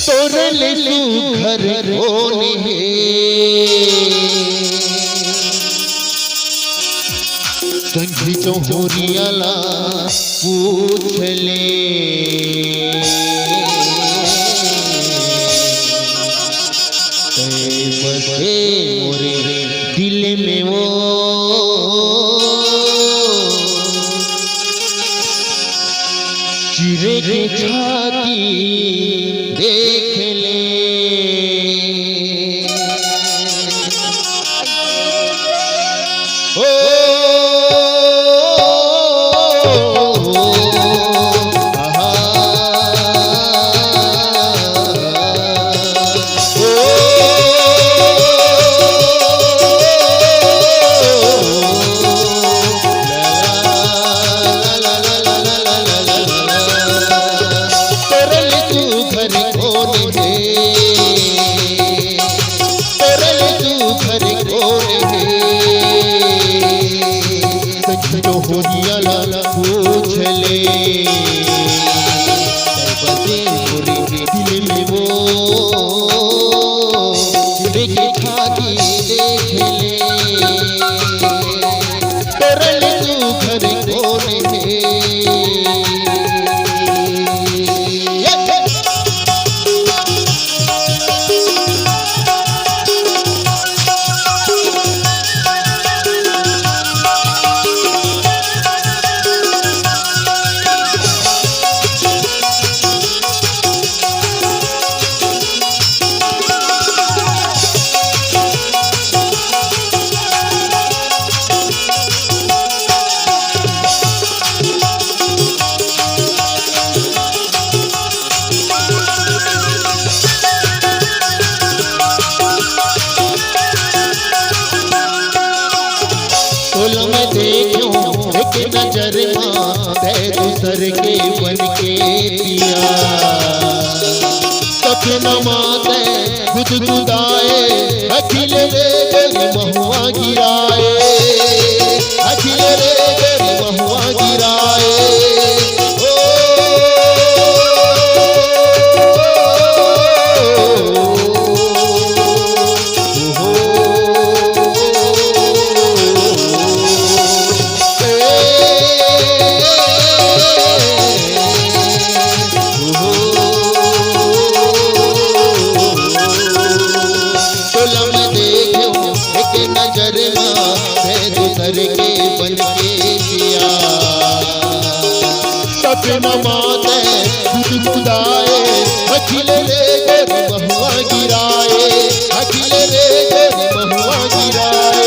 तोरले सुघर कोने संगी चौहरियाला पूछ ले बसे मोरे दिल में वो चिरे के छाती देख ले ओ चौहरियाला पूछ ले बसे मोरे दिल में वो चिरे के छाती देख ले तोरले सुघर कोने मैं देखूं एक नजर मां दूसर के बन के पिया सपना माते गुदगुदाए अखिल रे गरी महुआ गिराए अखिल रे गरी महुआ गिराए नजर दूसर के बन के पिया सपना माते गुदगुदाए अखिल रे गरी महुआ गिराए अखिल रे गरी महुआ गिराए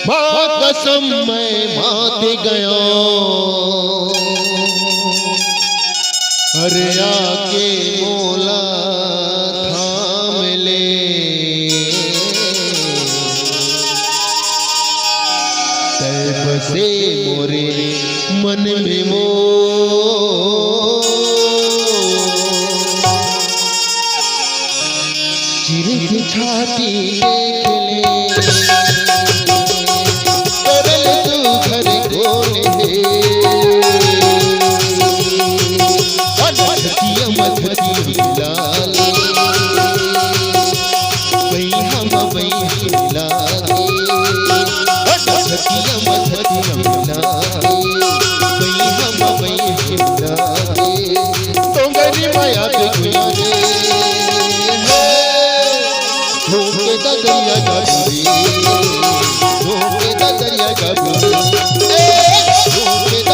माँ कसम मैं मात गया अरे आके मोला थाम ले बसे मोरे मन में वो चिरे की छाती देख ले तोरले सुघर कोने दरिया का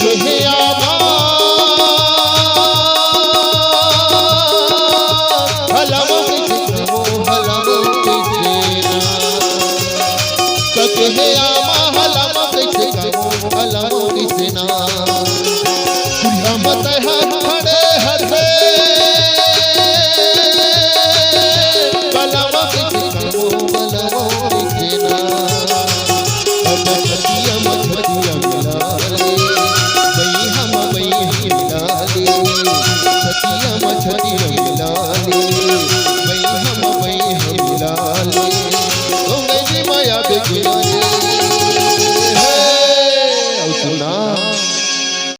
कहे आमा हलमो किसको हलमो किसेना कहे आमा हलमो किसको हलमो किसेना तुझा मत है खड़े हथे बलमो किसको बलमो किसेना अब छतिया मछतिया मिलाले वही हम मिलाले छतिया मछतिया मिलाले वही हम